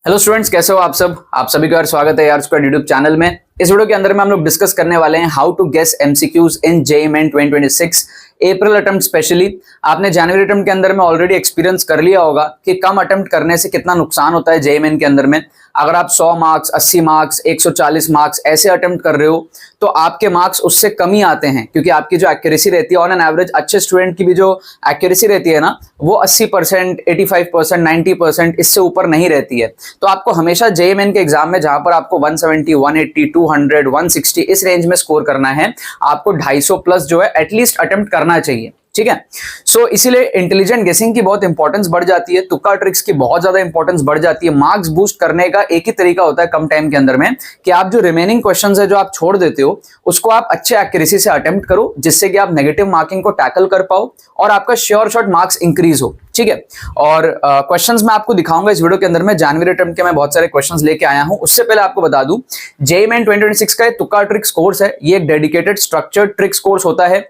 Hello students, कैसे हो आप सब। आप सभी का स्वागत है यार स्क्वाड यूट्यूब चैनल में। इस वीडियो के अंदर में हम लोग डिस्कस करने वाले हैं how to guess MCQs in JEE Main 2026 April attempt. Specially आपने जनवरी अटेम्प्ट के अंदर में ऑलरेडी एक्सपीरियंस कर लिया होगा कि कम अटेम्प्ट करने से कितना नुकसान होता है जेईई मेन के अंदर में। अगर आप 100 मार्क्स, 80 मार्क्स, 140 मार्क्स ऐसे अटेम्प्ट कर रहे हो तो आपके मार्क्स उससे कम ही आते हैं, क्योंकि आपकी जो एक्यूरेसी रहती है ऑन एन एवरेज, अच्छे स्टूडेंट की भी जो एक्यूरेसी रहती है ना वो 80%, 85%, 90% इससे ऊपर नहीं रहती है। तो आपको हमेशा जेईई मेन के एग्जाम में जहां पर आपको 170, 180, 200, 160 इस रेंज में स्कोर करना है, आपको 250 प्लस जो है एटलीस्ट अटेम्प्ट करना चाहिए। ठीक है, सो इसीलिए इंटेलिजेंट गेसिंग की बहुत इंपॉर्टेंस बढ़ जाती है, तुक्का ट्रिक्स की बहुत ज्यादा इंपॉर्टेंस बढ़ जाती है। मार्क्स बूस्ट करने का एक ही तरीका होता है कम टाइम के अंदर में, कि आप जो रिमेनिंग क्वेश्चंस है जो आप छोड़ देते हो उसको आप अच्छे एक्यूरेसी से अटेम्प्ट करो, जिससे कि आप नेगेटिव मार्किंग को टैकल कर पाओ और आपका श्योर शॉट मार्क्स इंक्रीज हो। ठीक है, और क्वेश्चंस मैं आपको दिखाऊंगा इस वीडियो के अंदर में। जनवरी अटेम्प्ट के मैं बहुत सारे क्वेश्चंस लेके आया हूं। उससे पहले आपको बता दूं, जेईई मेन 2026 का तुक्का ट्रिक्स कोर्स है, ये एक डेडिकेटेड स्ट्रक्चर्ड ट्रिक्स कोर्स होता है।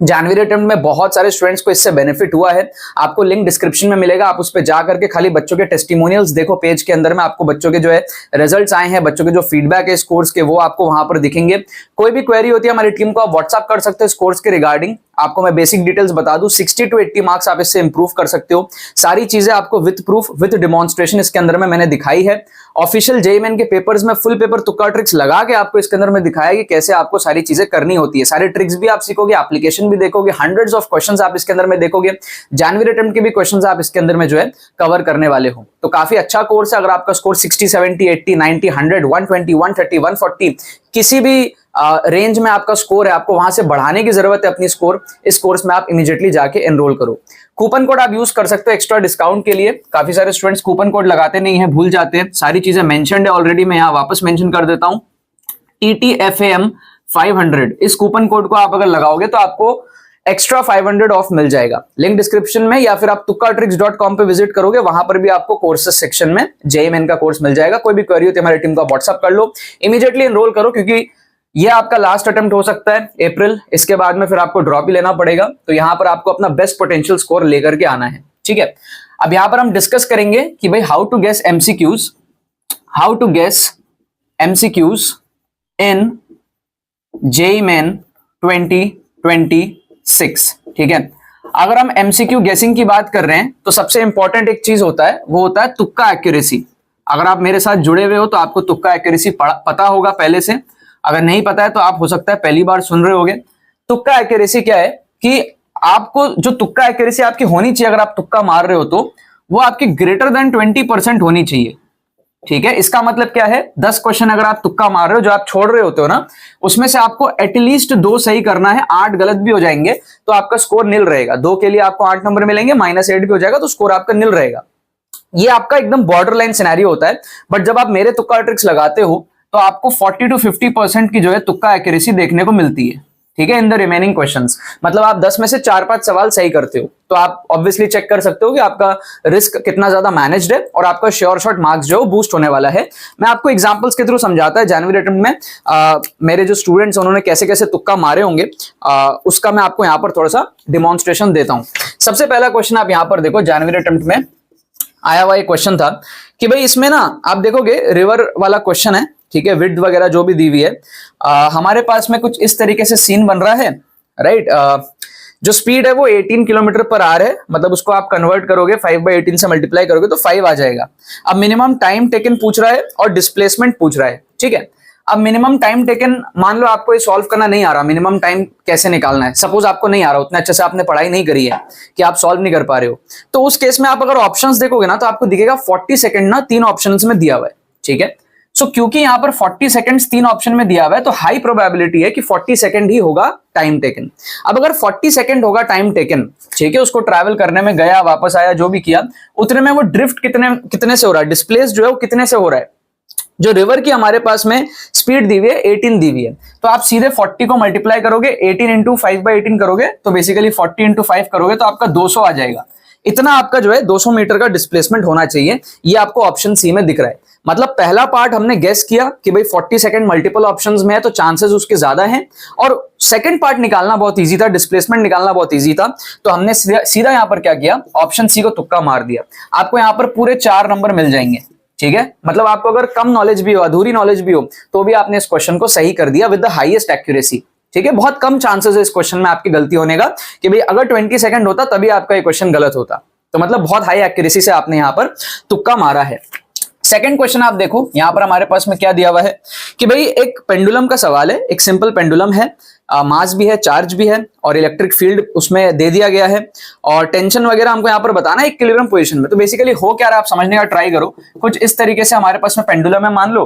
जनवरी अटेम्प्ट में बहुत सारे स्टूडेंट्स को इससे बेनिफिट हुआ है। आपको लिंक डिस्क्रिप्शन में मिलेगा, आप उस पर जाकर के खाली बच्चों के टेस्टिमोनियल्स देखो। पेज के अंदर में आपको बच्चों के जो है रिजल्ट्स आए हैं, बच्चों के जो फीडबैक है इस कोर्स के, वो आपको वहां पर दिखेंगे। कोई भी क्वेरी होती है हमारी टीम को आप व्हाट्सएप कर सकते हो इस कोर्स के रिगार्डिंग। आपको मैं बेसिक डिटेल्स बता दूं, 60 to 80 मार्क्स आप इससे इंप्रूव कर सकते हो। सारी चीजें आपको विद प्रूफ, विद डिमॉन्स्ट्रेशन इसके अंदर में मैंने दिखाई है। ऑफिशियल जेईई मेन के पेपर्स में फुल पेपर तुक्का ट्रिक्स लगा के आपको इसके अंदर में दिखाया कि कैसे आपको सारी चीजें करनी होती है। सारे ट्रिक्स भी आप सीखोगे, एप्लीकेशन भी देखोगे, हंड्रेड्स ऑफ क्वेश्चंस आप इसके अंदर में देखोगे। जनवरी अटेम्प्ट के भी क्वेश्चंस आप इसके अंदर में जो है कवर करने वाले हो। तो काफी अच्छा कोर्स है। अगर आपका स्कोर 60, 70, 80, 90, 100, 120, 130, 140 किसी भी रेंज में आपका स्कोर है, आपको वहां से बढ़ाने की जरूरत है अपनी स्कोर, इस कोर्स में आप इमीडिएटली जाके एनरोल करो। कूपन कोड आप यूज कर सकते हो एक्स्ट्रा डिस्काउंट के लिए। काफी सारे स्टूडेंट्स कूपन कोड लगाते नहीं है, भूल जाते हैं। सारी चीजें मेंशन्ड है ऑलरेडी, मैं यहाँ वापस मेंशन कर देता हूं। TTFAM 500 इस कूपन कोड को आप अगर लगाओगे तो आपको एक्स्ट्रा 500 ऑफ मिल जाएगा। लिंक डिस्क्रिप्शन में, या फिर आप tukkatricks.com पे विजिट करोगे, वहां पर भी आपको कोर्सेस सेक्शन में जेईई मेन का कोर्स मिल जाएगा। कोई भी क्वेरी होती है हमारी टीम का व्हाट्सएप कर लो, इमीडिएटली एनरोल करो, क्योंकि ये आपका लास्ट अटेम्प्ट हो सकता है अप्रैल। इसके बाद में फिर आपको ड्रॉप ही लेना पड़ेगा। तो यहां पर आपको अपना बेस्ट पोटेंशियल स्कोर लेकर के आना है। ठीक है, अब यहां पर हम डिस्कस करेंगे कि भाई how to guess MCQs in JEE Main 2026। ठीक है, अगर हम एमसीक्यू गेसिंग की बात कर रहे हैं तो सबसे इंपॉर्टेंट एक चीज होता है, वो होता है तुक्का एक्यूरेसी। अगर आप मेरे साथ जुड़े हुए हो तो आपको तुक्का एक्यूरेसी पता होगा पहले से। अगर नहीं पता है तो आप हो सकता है पहली बार सुन रहे होगे। तुक्का एक्यूरेसी क्या है कि आपको जो तुक्का एक्यूरेसी आपकी होनी चाहिए, अगर आप तुक्का मार रहे हो तो वो आपकी ग्रेटर देन 20% होनी चाहिए। ठीक है, इसका मतलब क्या है, 10 क्वेश्चन अगर आप तुक्का मार रहे हो, जो आप छोड़ रहे होते हो ना, उसमें से आपको एटलीस्ट 2 सही करना है। 8 गलत भी हो जाएंगे तो आपका स्कोर नील रहेगा। 2 के लिए आपको 8 नंबर मिलेंगे, -8 भी हो जाएगा तो स्कोर आपका नील रहेगा। ये आपका एकदम बॉर्डर लाइन सिनेरियो होता है। बट जब आप मेरे तुक्का ट्रिक्स लगाते हो तो आपको 40 to 50% की जो है तुक्का एक्यूरेसी देखने को मिलती है। ठीक है, इन द रिमेनिंग क्वेश्चंस, मतलब आप 10 में से 4-5 सवाल सही करते हो तो आप ऑब्वियसली चेक कर सकते हो कि आपका रिस्क कितना ज्यादा मैनेज्ड है और आपका श्योर शॉट मार्क्स जो बूस्ट होने वाला है। मैं आपको एग्जांपल्स के थ्रू समझाता है जनवरी अटेम्प्ट में मेरे जो स्टूडेंट्स उन्होंने कैसे कैसे तुक्का मारे होंगे, उसका मैं आपको यहाँ पर थोड़ा सा डिमॉन्स्ट्रेशन देता हूं। सबसे पहला क्वेश्चन आप यहाँ पर देखो, जनवरी अटेम्प्ट में आया हुआ एक क्वेश्चन था कि भाई इसमें ना आप देखोगे रिवर वाला क्वेश्चन है। ठीक है, विड्थ वगैरह जो भी दी हुई है, हमारे पास में कुछ इस तरीके से सीन बन रहा है। राइट, जो स्पीड है वो 18 किलोमीटर पर आवर है, मतलब उसको आप कन्वर्ट करोगे 5/18 से मल्टीप्लाई करोगे तो 5 आ जाएगा। अब मिनिमम टाइम टेकन पूछ रहा है और डिस्प्लेसमेंट पूछ रहा है। ठीक है, अब मिनिमम टाइम टेकन, मान लो आपको ये सॉल्व करना नहीं आ रहा, मिनिमम टाइम कैसे निकालना है, सपोज आपको नहीं आ रहा, उतना अच्छे से आपने पढ़ाई नहीं करी है कि आप सॉल्व नहीं कर पा रहे हो, तो उस केस में आप अगर ऑप्शंस देखोगे ना तो आपको दिखेगा 40 सेकंड ना 3 ऑप्शंस में दिया हुआ है। ठीक है, सो क्योंकि यहां पर 40 सेकंड्स 3 ऑप्शन में दिया हुआ है तो हाई प्रोबेबिलिटी है कि 40 सेकंड ही होगा टाइम टेकन। अब अगर 40 सेकंड होगा टाइम टेकन, ठीक है, उसको ट्रैवल करने में, गया वापस आया जो भी किया, उतने में वो ड्रिफ्ट कितने से हो रहा है, डिस्प्लेस जो है वो कितने से हो रहा है। जो रिवर की हमारे पास में स्पीड दी हुई है 18 दी हुई है, तो आप सीधे 40 को मल्टीप्लाई करोगे, 18 इंटू 5/18 करोगे तो बेसिकली 40 इंटू 5 करोगे तो आपका 200 आ जाएगा। इतना आपका जो है 200 मीटर का डिस्प्लेसमेंट होना चाहिए। ये आपको ऑप्शन सी में दिख रहा है। मतलब पहला पार्ट हमने गेस किया कि भाई 40 सेकंड मल्टीपल ऑप्शंस में है तो चांसेस उसके ज्यादा हैं, और सेकंड पार्ट निकालना बहुत इजी था, डिस्प्लेसमेंट निकालना बहुत इजी था, तो हमने सीधा यहां पर क्या किया, ऑप्शन सी को तुक्का मार दिया। आपको यहां पर पूरे 4 नंबर मिल जाएंगे। ठीक है, मतलब आपको अगर कम नॉलेज भी हो, अधूरी नॉलेज भी हो, तो भी आपने इस क्वेश्चन को सही कर दिया विद द हाईएस्ट एक्यूरेसी। ठीक है, बहुत कम चांसेस है इस क्वेश्चन में आपकी गलती होने का, कि भाई अगर 20 सेकंड होता तभी आपका ये क्वेश्चन गलत होता। तो मतलब बहुत हाई एक्यूरेसी से आपने यहां पर तुक्का मारा है। सेकंड क्वेश्चन आप देखो, यहां पर हमारे पास में क्या दिया हुआ है कि भाई एक पेंडुलम का सवाल है, एक सिंपल पेंडुलम है, मास भी है, चार्ज भी है, और इलेक्ट्रिक फील्ड उसमें दे दिया गया है, और टेंशन वगैरह हमको यहां पर बताना है इक्विलिब्रियम पोजीशन में। तो बेसिकली हो क्या रहा है आप समझने का ट्राई करो। कुछ इस तरीके से हमारे पास में पेंडुलम है मान लो,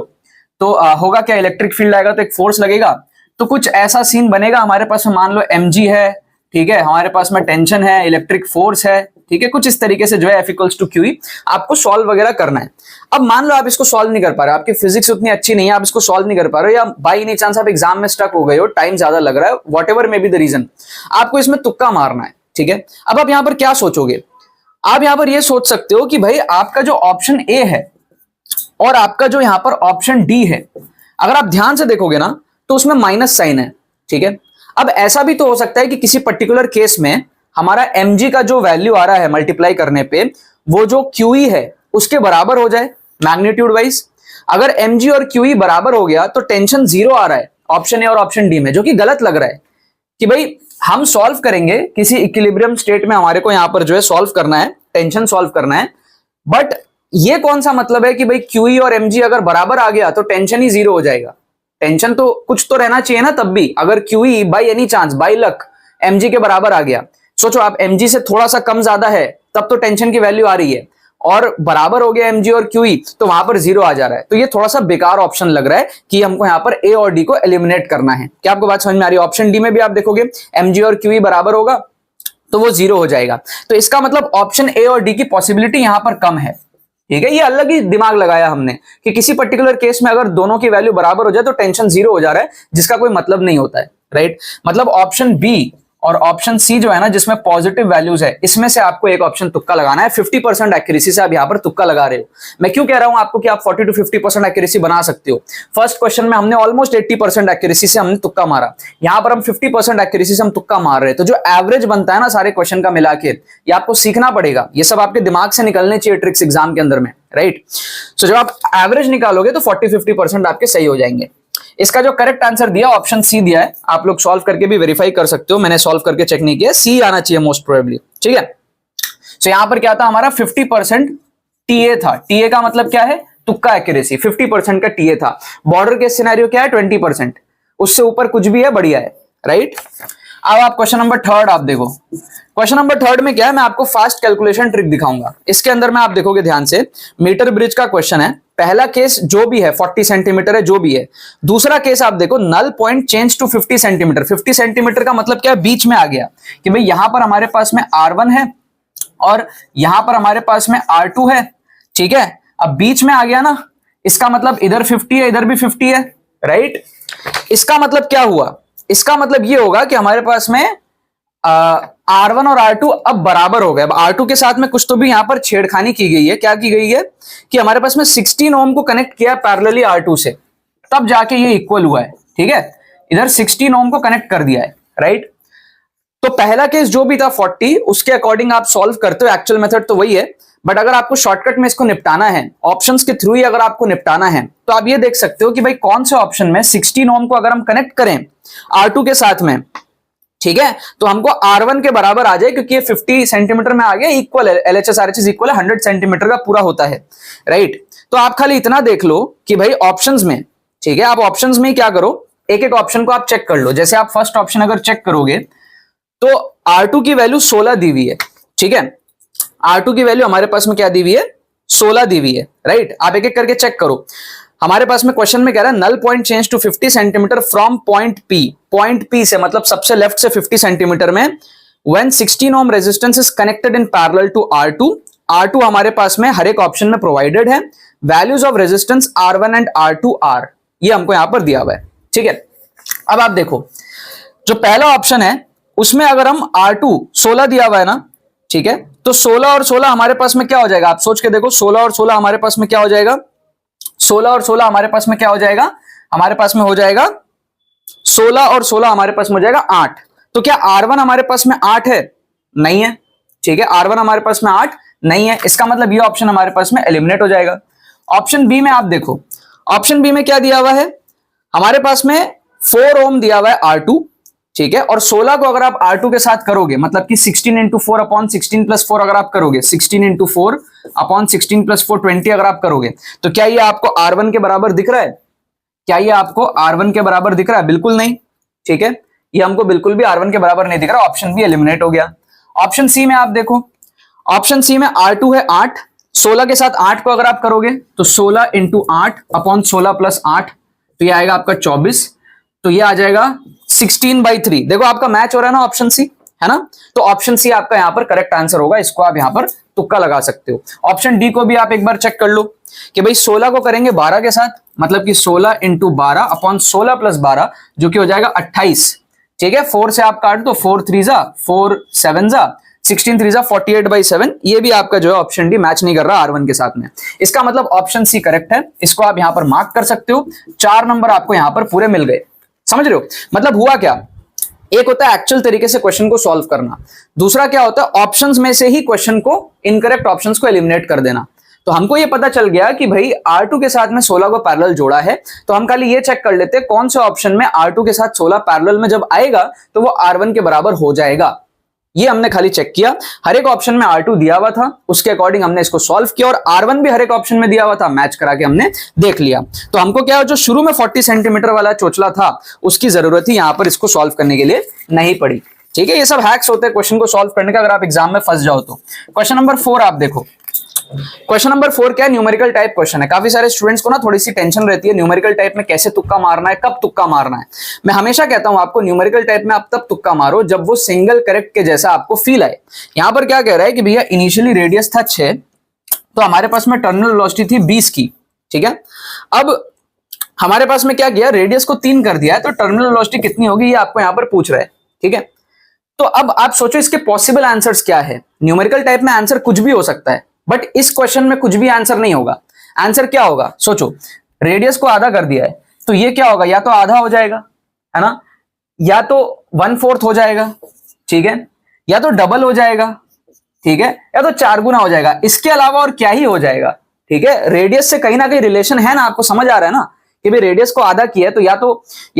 तो होगा क्या, इलेक्ट्रिक फील्ड आएगा तो एक फोर्स लगेगा, तो कुछ ऐसा सीन बनेगा हमारे पास में, मान लो mg है, ठीक है, हमारे पास में टेंशन है, इलेक्ट्रिक फोर्स है, ठीक है, कुछ इस तरीके से जो है F = QE आपको सॉल्व वगैरह करना है। अब मान लो आप इसको सॉल्व नहीं कर पा रहे, आपकी फिजिक्स उतनी अच्छी नहीं है, आप इसको सॉल्व नहीं कर पा रहे हो, या बाई एनी चांस आप एग्जाम में स्टक हो गए हो, टाइम ज्यादा लग रहा है, whatever may be the reason, आपको इसमें तुक्का मारना है। ठीक है, अब आप यहां पर क्या सोचोगे, आप यहां पर यह सोच सकते हो कि भाई आपका जो ऑप्शन ए है और आपका जो यहां पर ऑप्शन डी है, अगर आप ध्यान से देखोगे ना तो उसमें माइनस साइन है। ठीक है, अब ऐसा भी तो हो सकता है कि किसी पर्टिकुलर केस में हमारा mg का जो वैल्यू आ रहा है मल्टीप्लाई करने पे, वो जो QE है उसके बराबर हो जाए मैग्नीट्यूड वाइज। अगर mg और QE बराबर हो गया तो टेंशन 0 आ रहा है ऑप्शन ए और ऑप्शन डी में, जो कि गलत लग रहा है कि भाई हम सॉल्व करेंगे किसी इक्विलिब्रियम स्टेट में, हमारे को यहां पर जो है सॉल्व करना है, टेंशन सॉल्व करना है, बट ये कौन सा मतलब है कि भाई QE और mg अगर बराबर आ गया तो टेंशन ही 0 हो जाएगा। टेंशन तो कुछ तो रहना चाहिए ना, तब भी अगर QE by any chance, by luck mg के बराबर आ गया, सोचो आप mg से थोड़ा सा कम ज्यादा है तब तो टेंशन की वैल्यू आ रही है, और बराबर हो गया mg और QE तो वहां पर 0 आ जा रहा है। तो ये थोड़ा सा बेकार ऑप्शन लग रहा है कि हमको यहां पर a और d को एलिमिनेट करना है। क्या आपको बात समझ में आ रही है? ऑप्शन डी में भी आप देखोगे mg और QE बराबर होगा तो वो 0 हो जाएगा, तो इसका मतलब ऑप्शन ए और डी की पॉसिबिलिटी यहां पर कम है। ठीक है, ये अलग ही दिमाग लगाया हमने कि किसी पर्टिकुलर केस में अगर दोनों की वैल्यू बराबर हो जाए तो टेंशन 0 हो जा रहा है, जिसका कोई मतलब नहीं होता है, राइट। मतलब ऑप्शन बी और ऑप्शन सी जो है ना, जिसमें पॉजिटिव वैल्यूज है, इसमें से आपको एक ऑप्शन तुक्का लगाना है। 50% एक्यूरेसी से आप यहां पर तुक्का लगा रहे हो। मैं क्यों कह रहा हूं आपको कि आप 40 to 50% एक्यूरेसी बना सकते हो। फर्स्ट क्वेश्चन में हमने ऑलमोस्ट 80% एक्यूरेसी से हमने तुक्का मारा, यहां पर हम 50% एक्यूरेसी से हम तुक्का मार रहे हैं। तो जो एवरेज बनता है ना सारे क्वेश्चन का मिला के, ये आपको सीखना पड़ेगा, ये सब आपके दिमाग से निकलने चाहिए ट्रिक्स एग्जाम के अंदर में, राइट। सो जब आप एवरेज निकालोगे तो 40-50% आपके सही हो जाएंगे। इसका जो करेक्ट आंसर दिया ऑप्शन सी दिया है, आप लोग सॉल्व करके भी वेरीफाई कर सकते हो, मैंने सॉल्व करके चेक नहीं किया, सी आना चाहिए मोस्ट प्रोबेबली। ठीक है, सो यहां पर क्या था हमारा 50% टीए था। टीए का मतलब क्या है? तुक्का एक्यूरेसी। 50% का टीए था। बॉर्डर के सिनेरियो क्या है? 20%, उससे ऊपर कुछ भी है बढ़िया है, राइट। अब आप क्वेश्चन नंबर थर्ड आप देखो। क्वेश्चन नंबर थर्ड में क्या है, मैं आपको फास्ट कैलकुलेशन ट्रिक दिखाऊंगा। इसके अंदर में आप देखोगे ध्यान से, मीटर ब्रिज का क्वेश्चन है। पहला केस जो भी है 40 सेंटीमीटर है, जो भी है। दूसरा केस आप देखो, null point change to 50 centimetre. 50 centimetre का मतलब क्या है? बीच में आ गया कि भाई यहां पर हमारे पास में R1 है और यहां पर हमारे पास में R2 है। ठीक है, अब बीच में आ गया ना, इसका मतलब इधर 50 है, इधर भी 50 है, राइट। इसका मतलब क्या हुआ? इसका मतलब ये होगा कि हमारे पास में R1 और R2 अब बराबर हो गए। अब R2 के साथ में कुछ तो भी यहां पर छेड़खानी की गई है। क्या की गई है कि हमारे पास में 16 ओम को कनेक्ट किया पैरेलली R2 से, तब जाके ये इक्वल हुआ है। ठीक है, इधर 16 ओम को कनेक्ट कर दिया है, राइट। तो पहला केस जो भी था 40, उसके अकॉर्डिंग आप सॉल्व करते हो। एक्चुअल मेथड तो वही है, बट अगर आपको शॉर्टकट में इसको निपटाना है, ऑप्शंस के थ्रू ही अगर आपको निपटाना है, तो आप ये देख सकते हो कि भाई कौन से ऑप्शन में 16 ओम को अगर हम कनेक्ट करें R2 के साथ में, ठीक है, तो हमको R1 के बराबर आ जाए, क्योंकि ये 50 सेंटीमीटर में आ गया, इक्वल है। LHS RHS इक्वल है, 100 सेंटीमीटर का पूरा होता है, राइट। तो आप खाली इतना देख लो कि भाई ऑप्शंस में, ठीक है, आप ऑप्शंस में क्या करो, एक एक ऑप्शन को आप चेक कर लो। जैसे आप फर्स्ट ऑप्शन अगर चेक करोगे तो R2 की वैल्यू 16 दी हुई है। ठीक है, R2 की वैल्यू हमारे पास में क्या दी हुई है? 16 दी हुई है, राइट। आप एक एक करके चेक करो। हमारे पास में क्वेश्चन में कह रहा है null point change to 50 centimetre from point P। Point P से मतलब सबसे लेफ्ट से 50 सेंटीमीटर में, when 16 ohm resistance is connected in parallel to R2। R2 हमारे पास में हर एक ऑप्शन में प्रोवाइडेड है। Values of resistance R1 and R2 are, ये हमको यहां पर दिया हुआ है। ठीक है, अब आप देखो, जो पहला ऑप्शन है उसमें अगर हम R2 16 दिया हुआ है ना, ठीक है, तो 16 और 16 हमारे पास में क्या हो जाएगा? आप सोच के देखो, 16 और 16 हमारे पास में क्या हो जाएगा? 16 और 16 हमारे पास में क्या हो जाएगा? हमारे पास में हो जाएगा 16 और 16 हमारे पास में हो जाएगा 8। तो क्या R1 हमारे पास में 8 है? नहीं है। ठीक है, R1 हमारे पास में 8 नहीं है। इसका मतलब ये ऑप्शन हमारे पास में एलिमिनेट हो जाएगा। ऑप्शन बी में आप देखो, ऑप्शन बी में क्या दिया हुआ है हमारे पास में 4 ओम दिया हुआ है R2, ठीक है, और 16 को अगर आप R2 के साथ करोगे मतलब कि 16 इंटू 4 अपॉन 16 प्लस 4 अगर आप करोगे, 16 इंटू 4 अपॉन 16 प्लस 4 20 अगर आप करोगे तो क्या ये आपको R1 के बराबर दिख रहा है? क्या ये आपको R1 के बराबर दिख रहा है? बिल्कुल नहीं, ठीक है, ये हमको बिल्कुल भी R1 के बराबर नहीं दिख रहा, ऑप्शन बी एलिमिनेट हो गया। ऑप्शन सी में आप देखो, ऑप्शन सी में R2 है 8, 16 के साथ 8 को अगर आप करोगे तो 16 इंटू 8 अपॉन 16 प्लस 8 तो ये आएगा आपका 24, तो ये आ जाएगा 16/3। देखो आपका मैच हो रहा है ना ऑप्शन सी, है ना, तो ऑप्शन सी आपका यहां पर करेक्ट आंसर होगा, इसको आप यहां पर तुक्का लगा सकते हो। ऑप्शन डी को भी आप एक बार चेक कर लो कि भाई 16 को करेंगे 12 के साथ मतलब कि 16 इंटू 12 अपॉन 16 प्लस 12 जो कि हो जाएगा 28, ठीक है, 4 से आप काट दो, 4 3 जा 4 7 जा 16 3 जा 48/7, ये भी आपका जो है ऑप्शन डी मैच नहीं कर रहा R1 के साथ में, इसका मतलब ऑप्शन सी करेक्ट है, इसको आप यहां पर मार्क कर सकते हो। 4 नंबर आपको यहां पर पूरे मिल गए, समझ रहे हो, मतलब हुआ क्या, एक होता है एक्चुअल तरीके से क्वेश्चन को सॉल्व करना, दूसरा क्या होता है ऑप्शंस में से ही क्वेश्चन को, इनकरेक्ट ऑप्शंस को एलिमिनेट कर देना। तो हमको ये पता चल गया कि भाई R2 के साथ में 16 को पैरेलल जोड़ा है, तो हम खाली ये चेक कर लेते हैं कौन से ऑप्शन में R2 के साथ 16 पैरेलल में जब आएगा तो वो R1 के बराबर हो जाएगा, ये हमने खाली चेक किया। हर एक ऑप्शन में R2 दिया हुआ था, उसके अकॉर्डिंग हमने इसको सॉल्व किया, और R1 भी हर एक ऑप्शन में दिया हुआ था, मैच करा के हमने देख लिया। तो हमको क्या, जो शुरू में 40 सेंटीमीटर वाला चोचला था उसकी जरूरत ही यहां पर इसको सॉल्व करने के लिए नहीं पड़ी, ठीक है, ये सब हैक्स होते हैं क्वेश्चन को सॉल्व करने का, अगर आप एग्जाम में फंस जाओ तो। क्वेश्चन नंबर 4 आप देखो, क्वेश्चन नंबर 4 क्या है, न्यूमेरिकल टाइप क्वेश्चन है। काफी सारे स्टूडेंट्स को ना थोड़ी सी टेंशन रहती है न्यूमेरिकल टाइप में कैसे तुक्का मारना है, कब तुक्का मारना है। मैं हमेशा कहता हूं आपको न्यूमेरिकल टाइप में आप तब तुक्का मारो जब वो सिंगल करेक्ट के जैसा आपको फील आए। यहां पर क्या कह रहा है कि भैया इनिशियली रेडियस था 6, तो हमारे पास में टर्मिनल वेलोसिटी थी 20 की, ठीक है, अब हमारे पास में क्या किया, रेडियस को 3 कर दिया है, तो टर्मिनल वेलोसिटी कितनी होगी ये आपको यहां पर पूछ रहा है, ठीक है। तो अब आप सोचो इसके पॉसिबल आंसर्स क्या है। न्यूमेरिकल टाइप में आंसर कुछ भी हो सकता है, बट इस क्वेश्चन में कुछ भी आंसर नहीं होगा। आंसर क्या होगा, सोचो, रेडियस को आधा कर दिया है तो ये क्या होगा, या तो आधा हो जाएगा, है ना, या तो 1/4 हो जाएगा, ठीक है, या तो डबल हो जाएगा, ठीक है, या तो 4 गुना हो जाएगा, इसके अलावा और क्या ही हो जाएगा, ठीक है। रेडियस से कहीं ना कहीं रिलेशन है ना, आपको समझ आ रहा है ना कि भाई रेडियस को आधा किया है तो या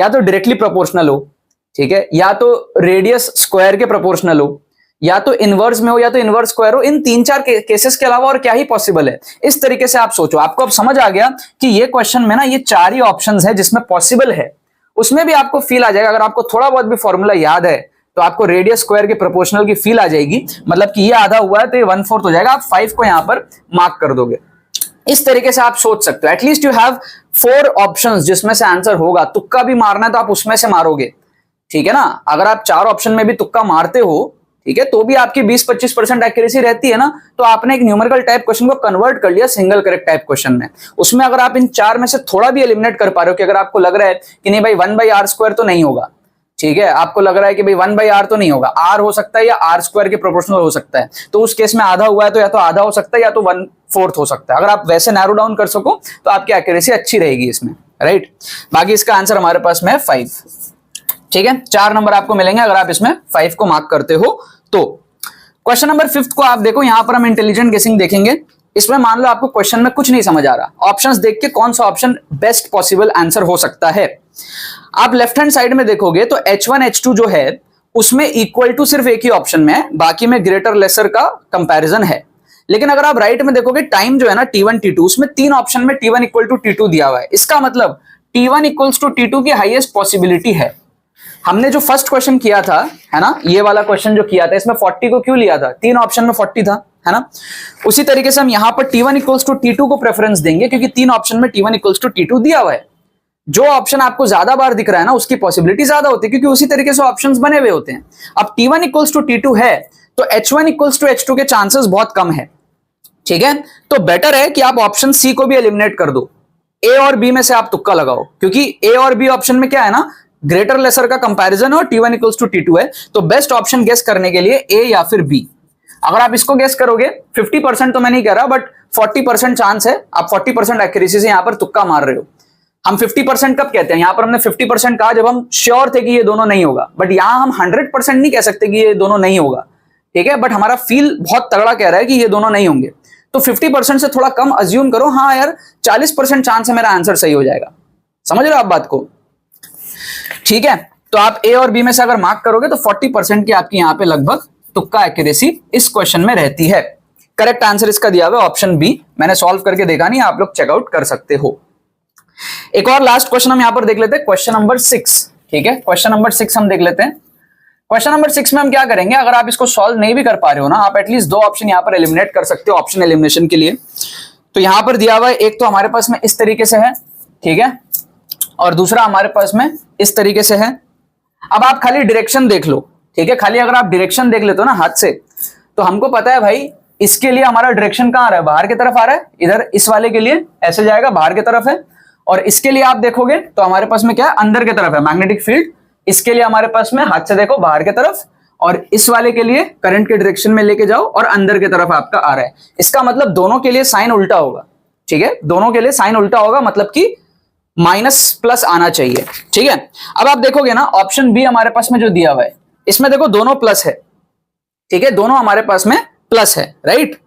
तो डायरेक्टली प्रोपोर्शनल हो, ठीक है, या तो रेडियस स्क्वायर के प्रोपोर्शनल हो, या तो इनवर्स में हो, या तो इनवर्स स्क्वायर हो। इन 3-4 केसेस के अलावा और क्या ही पॉसिबल है। इस तरीके से आप सोचो, आपको अब समझ आ गया कि ये क्वेश्चन में ना ये 4 ही ऑप्शंस है जिसमें पॉसिबल है, उसमें भी आपको फील आ जाएगा। अगर आपको थोड़ा बहुत भी फॉर्मूला याद है तो आपको रेडियस स्क्वायर के प्रोपोर्शनल की फील आ जाएगी, मतलब कि ये आधा हुआ है तो ये 1/4 हो जाएगा, आप 5 को यहां पर मार्क कर दोगे। इस तरीके से आप सोच सकते हो। एटलीस्ट यू हैव 4 ऑप्शंस जिसमें से आंसर होगा। तुक्का भी मारना है तो आप उसमें से मारोगे, ठीक है ना। अगर आप 4 ऑप्शन में भी तुक्का मारते हो, ठीक है, तो भी आपकी 20-25% एक्यूरेसी रहती है ना, तो आपने एक न्यूमेरिकल टाइप क्वेश्चन को कन्वर्ट कर लिया सिंगल करेक्ट टाइप क्वेश्चन में। उसमें अगर आप इन 4 में से थोड़ा भी एलिमिनेट कर पा रहे हो कि अगर आपको लग रहा है कि नहीं भाई 1/r² तो नहीं होगा, ठीक है, आपको लग रहा है कि भाई 1/r तो नहीं होगा, r हो सकता है या r² के प्रोपोर्शनल हो सकता है, तो उस केस में आधा हुआ है तो या तो आधा हो सकता है या तो 1/4 हो सकता है। अगर आप वैसे नैरो डाउन कर सको तो आपकी एक्यूरेसी अच्छी रहेगी इसमें, राइट। बाकी इसका आंसर हमारे पास में है 5, ठीक है। 4 नंबर आपको मिलेंगे अगर आप इसमें 5 को मार्क करते हो तो। क्वेश्चन नंबर 5 को आप देखो, यहां पर हम इंटेलिजेंट गेसिंग देखेंगे। इसमें मान लो आपको क्वेश्चन में कुछ नहीं समझ आ रहा, ऑप्शंस देख के कौन सा ऑप्शन बेस्ट पॉसिबल आंसर हो सकता है। आप लेफ्ट हैंड साइड में देखोगे तो H1 H2 जो है उसमें इक्वल टू सिर्फ एक ही ऑप्शन में है, बाकी में ग्रेटर लेसर का कंपैरिजन है। लेकिन अगर आप राइट में देखोगे टाइम जो है ना T1 T2, उसमें 3 ऑप्शन में T1 इक्वल टू T2 दिया हुआ है। इसका मतलब T1 इक्वल्स टू T2 की हाईएस्ट पॉसिबिलिटी है। हमने जो फर्स्ट क्वेश्चन किया था, है ना, ये वाला क्वेश्चन जो किया था, इसमें 40 को क्यों लिया था, 3 ऑप्शन में 40 था, है ना। उसी तरीके से हम यहां पर T1 इक्वल्स टू T2 को प्रेफरेंस देंगे क्योंकि 3 ऑप्शन में T1 इक्वल्स टू T2 दिया हुआ है। जो ऑप्शन आपको ज्यादा बार दिख रहा है ना उसकी पॉसिबिलिटी ज्यादा होती है क्योंकि उसी तरीके से ऑप्शंस बने हुए होते हैं। अब T1 इक्वल्स टू T2 है तो H1 इक्वल्स टू H2 के चांसेस बहुत कम है, ठीक है। तो बेटर है कि आप ऑप्शन सी को भी एलिमिनेट कर दो, ए और बी में से आप तुक्का लगाओ, क्योंकि ए और बी ऑप्शन में क्या है ना, ग्रेटर लेसर का कंपैरिजन और T1 इक्वल्स टू T2 है। तो बेस्ट ऑप्शन गेस करने के लिए ए या फिर बी। अगर आप इसको गेस करोगे 50% तो मैं नहीं कह रहा, बट 40% चांस है, आप 40% एक्यूरेसी से यहां पर तुक्का मार रहे हो। हम 50% कब कहते हैं, यहां पर हमने 50% कहा जब हम श्योर थे कि ये दोनों नहीं होगा, बट यहां हम 100% नहीं कह सकते कि ये दोनों नहीं होगा, ठीक है, बट हमारा फील बहुत तगड़ा कह रहा है कि ये दोनों नहीं होंगे। तो 50% से थोड़ा कम अज्यूम करो, हाँ यार 40% चांस है मेरा आंसर सही हो जाएगा। समझ रहे हो आप बात को? ठीक है, तो आप ए और बी में से अगर मार्क करोगे तो 40% की आपकी यहां पे लगभग तुक्का एक्यूरेसी इस क्वेश्चन में रहती है। करेक्ट आंसर इसका दिया हुआ है ऑप्शन बी। मैंने सॉल्व करके देखा नहीं, आप लोग चेकआउट कर सकते हो। एक और लास्ट क्वेश्चन हम यहां पर देख लेते हैं, क्वेश्चन नंबर 6। ठीक है, क्वेश्चन नंबर 6 हम देख लेते हैं। क्वेश्चन नंबर 6 में हम क्या करेंगे, अगर आप इसको सॉल्व नहीं भी कर पा रहे हो ना, आप एटलीस्ट 2 ऑप्शन यहां पर एलिमिनेट कर सकते हो ऑप्शन एलिमिनेशन के लिए। तो यहां पर दिया हुआ है, एक तो हमारे पास में इस तरीके से है, ठीक है, और दूसरा हमारे पास में इस तरीके से है। अब आप खाली डायरेक्शन देख लो, ठीक है, खाली अगर आप डायरेक्शन देख लेते हो ना हाथ से, तो हमको पता है भाई इसके लिए हमारा डायरेक्शन कहां आ रहा है, बाहर की तरफ आ रहा है। इधर इस वाले के लिए ऐसे जाएगा, बाहर की तरफ है। और इसके लिए आप देखोगे तो हमारे पास में क्या है, अंदर की तरफ है मैग्नेटिक फील्ड। इसके लिए हमारे पास में हाथ से देखो बाहर की तरफ, और इस वाले के लिए करंट के डायरेक्शन में लेके जाओ और अंदर की तरफ आपका आ रहा है। इसका मतलब दोनों के लिए साइन उल्टा होगा। ठीक है, दोनों के लिए साइन उल्टा होगा, मतलब कि माइनस प्लस आना चाहिए। ठीक है, अब आप देखोगे ना ऑप्शन बी हमारे पास में जो दिया हुआ है, इसमें देखो दोनों प्लस है। ठीक है, दोनों हमारे पास में प्लस है, राइट।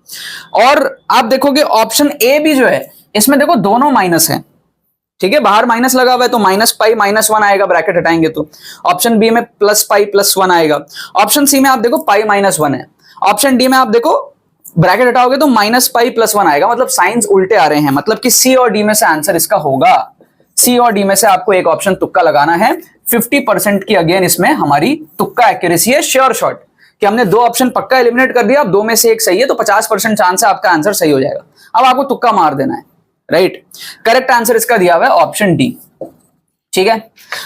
और आप देखोगे ऑप्शन ए भी जो है, इसमें देखो दोनों माइनस है। ठीक है, बाहर माइनस लगा हुआ है तो माइनस पाई माइनस 1 आएगा, ब्रैकेट हटाएंगे तो। ऑप्शन बी में प्लस पाई प्लस 1 आएगा। ऑप्शन सी में आप देखो पाई माइनस 1 है। ऑप्शन डी में आप देखो ब्रैकेट हटाओगे तो माइनस पाई प्लस 1 आएगा, मतलब साइंस उल्टे आ रहे हैं। मतलब कि सी और डी में से आंसर इसका होगा। सी और डी में से आपको एक ऑप्शन तुक्का लगाना है। 50% की अगेन इसमें हमारी तुक्का एक्यूरेसी है, श्योर शॉट, कि हमने 2 ऑप्शन पक्का एलिमिनेट कर दिया। अब 2 में से एक सही है तो 50% चांस है आपका आंसर सही हो जाएगा। अब आपको तुक्का मार देना है, राइट। करेक्ट आंसर इसका दिया हुआ है ऑप्शन डी। ठीक है,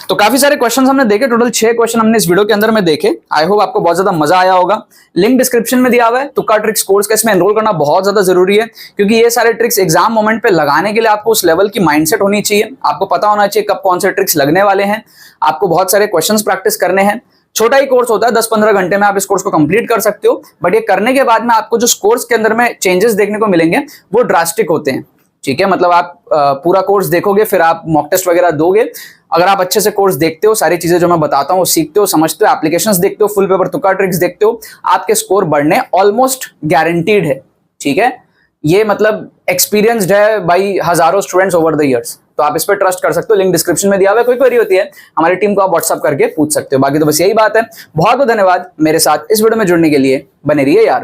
तो काफी सारे क्वेश्चंस हमने देखे, टोटल 6 क्वेश्चन हमने इस वीडियो के अंदर में देखे। आई होप आपको बहुत ज्यादा मजा आया होगा। लिंक डिस्क्रिप्शन में दिया हुआ है। तुक्का ट्रिक्स कोर्स का इसमें एनरोल करना बहुत ज्यादा जरूरी है, क्योंकि ये सारे ट्रिक्स एग्जाम मोमेंट पे लगाने के लिए आपको उस लेवल की माइंडसेट होनी चाहिए। आपको पता होना चाहिए कब कौन से ट्रिक्स लगने वाले हैं। आपको बहुत सारे क्वेश्चंस प्रैक्टिस करने हैं। छोटा ही कोर्स होता है, 10-15 घंटे में आप इस कोर्स को कंप्लीट कर सकते हो। बट ये करने के बाद में आपको जो कोर्स के अंदर में चेंजेस देखने को मिलेंगे वो ड्रास्टिक होते हैं। ठीक है, मतलब आप पूरा कोर्स देखोगे, फिर आप मॉक टेस्ट वगैरह दोगे। अगर आप अच्छे से कोर्स देखते हो, सारी चीजें जो मैं बताता हूँ सीखते हो, समझते हो, एप्लीकेशंस देखते हो, फुल पेपर तुक्का ट्रिक्स देखते हो, आपके स्कोर बढ़ने ऑलमोस्ट गारंटीड है। ठीक है, ये मतलब एक्सपीरियंस्ड है बाई हजारों स्टूडेंट्स ओवर द इयर्स, तो आप इस पर ट्रस्ट कर सकते हो। लिंक डिस्क्रिप्शन में दिया हुआ है। कोई क्वेरी होती है हमारी टीम को आप व्हाट्सअप करके पूछ सकते हो। बाकी तो बस यही बात है। बहुत बहुत धन्यवाद मेरे साथ इस वीडियो में जुड़ने के लिए। बने रहिए यार।